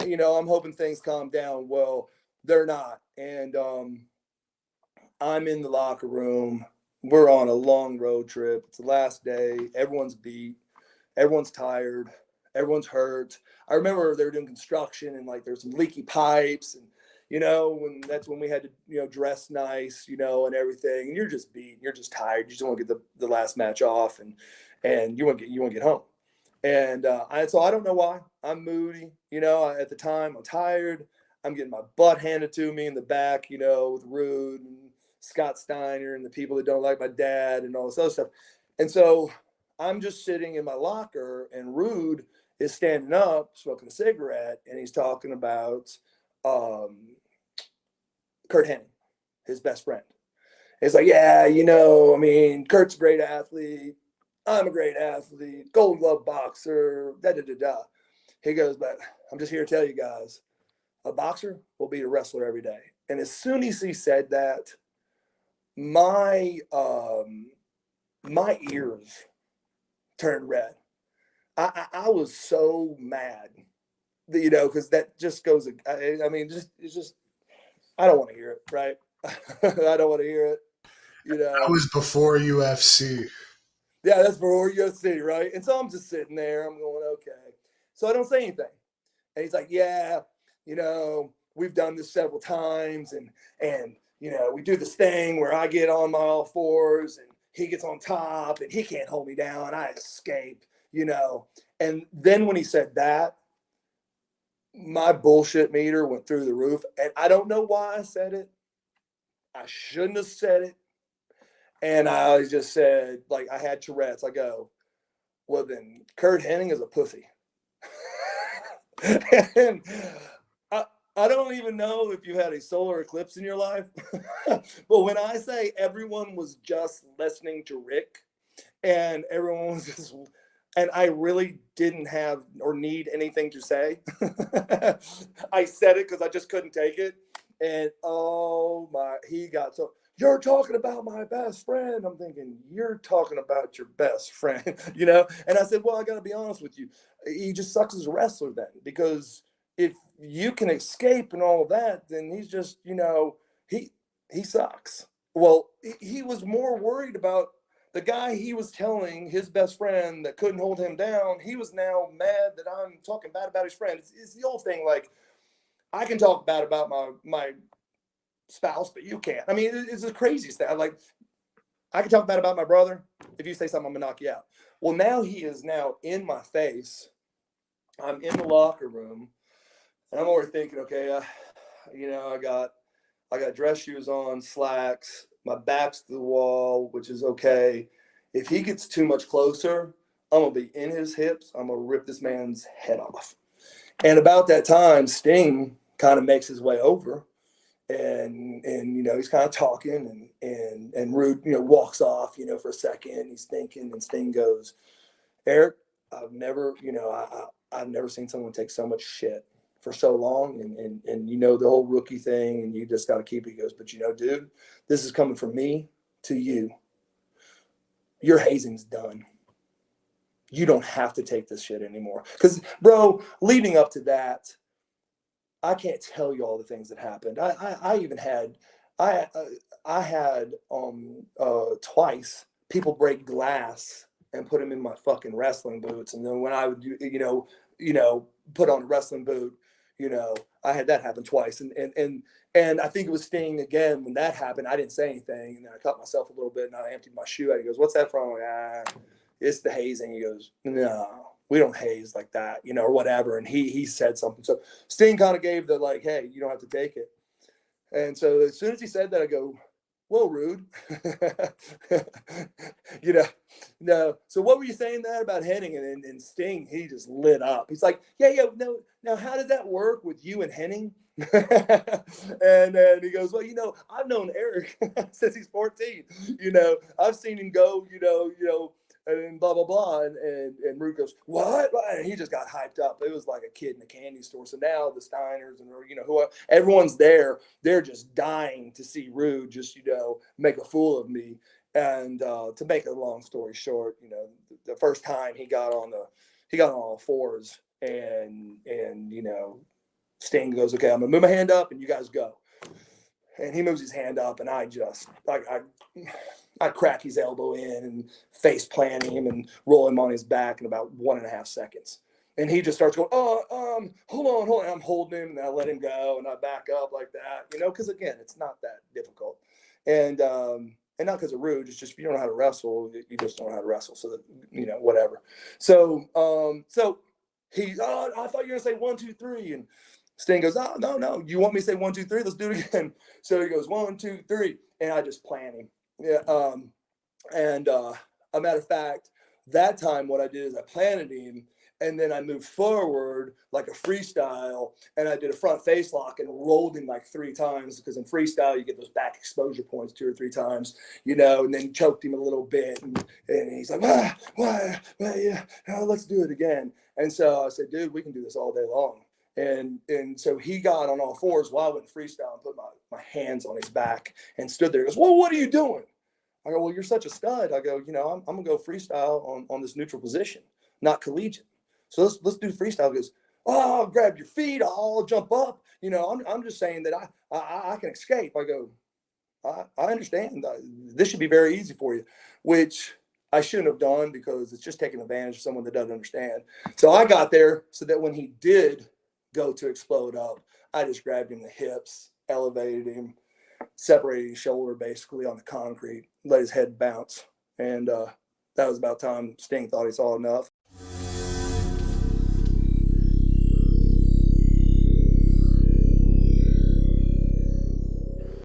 I'm hoping things calm down. Well, they're not. And I'm in the locker room. We're on a long road trip. It's the last day. Everyone's beat. Everyone's tired. Everyone's hurt. I remember they were doing construction and like there's some leaky pipes and when that's when we had to dress nice and everything. And you're just beat. You're just tired. You just want to get the last match off and you want to get home. And so I don't know why I'm moody. At the time I'm tired. I'm getting my butt handed to me in the back. With Rude and Scott Steiner and the people that don't like my dad and all this other stuff. And so I'm just sitting in my locker, and Rude is standing up, smoking a cigarette, and he's talking about Kurt Hennig, his best friend. It's like, yeah, Kurt's a great athlete. I'm a great athlete, Golden Glove boxer, da da da da. He goes, but I'm just here to tell you guys, a boxer will beat a wrestler every day. And as soon as he said that, my ears turned red. I was so mad, because that just goes. It's just I don't want to hear it, right? I don't want to hear it. That was before UFC. Yeah, that's before UFC, right? And so I'm just sitting there. I'm going, okay. So I don't say anything. And he's like, yeah, we've done this several times, and we do this thing where I get on my all fours and he gets on top and he can't hold me down. I escape, And then when he said that, my bullshit meter went through the roof. And I don't know why I said it. I shouldn't have said it. And I just said, like, I had Tourette's. I go, well, then Kurt Hennig is a pussy. And I don't even know if you had a solar eclipse in your life, but when I say everyone was just listening to Rick and everyone was just, and I really didn't have or need anything to say, I said it because I just couldn't take it. And oh my, he got so, you're talking about my best friend. I'm thinking, you're talking about your best friend, And I said, well, I got to be honest with you. He just sucks as a wrestler then, because if you can escape and all of that, then he's just, he sucks. Well, he was more worried about the guy he was telling his best friend that couldn't hold him down. He was now mad that I'm talking bad about his friend. It's the old thing, like, I can talk bad about my spouse, but you can't. I mean, it's the craziest thing. Like, I can talk bad about my brother. If you say something, I'm gonna knock you out. Well, now he is now in my face. I'm in the locker room, and I'm already thinking, okay, I got dress shoes on, slacks, my back's to the wall, which is okay. If he gets too much closer, I'm gonna be in his hips. I'm gonna rip this man's head off. And about that time, Sting kind of makes his way over, and he's kind of talking, and Rude walks off for a second. He's thinking, and Sting goes, Eric, I've never seen someone take so much shit for so long, and the whole rookie thing, and you just got to keep it. He goes, but dude, this is coming from me to you. Your hazing's done. You don't have to take this shit anymore. Because, bro, leading up to that, I can't tell you all the things that happened. I even had I had twice people break glass and put them in my fucking wrestling boots, and then when I would put on a wrestling boot, I had that happen twice, and I think it was Sting again when that happened. I didn't say anything, and then I cut myself a little bit, and I emptied my shoe out. He goes, "What's that from?" I'm like, it's the hazing. He goes, "No, we don't haze like that, or whatever." And he said something. So Sting kind of gave the like, "Hey, you don't have to take it." And so as soon as he said that, I go, "Whoa, Rude." No. So what were you saying that about Hennig? And Sting, he just lit up. He's like, yeah, no. Now, how did that work with you and Hennig? And then he goes, well, I've known Erik since he's 14. I've seen him go, and blah blah blah, and Rude goes, what? And he just got hyped up. It was like a kid in a candy store. So now the Steiners and who everyone's there, they're just dying to see Rude just make a fool of me. And to make a long story short, the first time he got on all fours, and Sting goes, okay, I'm gonna move my hand up and you guys go. And he moves his hand up, and I just I crack his elbow in and face plant him and roll him on his back in about 1.5 seconds. And he just starts going, hold on. I'm holding him, and I let him go, and I back up like that, because again, it's not that difficult. And not because of rude, it's just if you don't know how to wrestle, you just don't know how to wrestle. So that, whatever. So he, I thought you were gonna say 1, 2, 3, and Sting goes, oh no, you want me to say 1, 2, 3? Let's do it again. So he goes 1, 2, 3, and I just plant him. Yeah. And a matter of fact, that time what I did is I planted him, and then I moved forward like a freestyle, and I did a front face lock and rolled him like 3 times, because in freestyle you get those back exposure points 2 or 3 times, and then choked him a little bit, and he's like, yeah, let's do it again. And so I said, dude, we can do this all day long. And so he got on all fours while I went freestyle and put my hands on his back and stood there. He goes, well, what are you doing? I go, well, you're such a stud. I go, I'm gonna go freestyle on this neutral position, not collegiate. So let's do freestyle. He goes, oh, I'll grab your feet, I'll jump up. I'm just saying that I can escape. I go, I understand. This should be very easy for you, which I shouldn't have done, because it's just taking advantage of someone that doesn't understand. So I got there so that when he did go to explode up, I just grabbed him the hips, elevated him, separated his shoulder basically on the concrete, let his head bounce. And that was about time Sting thought he saw enough.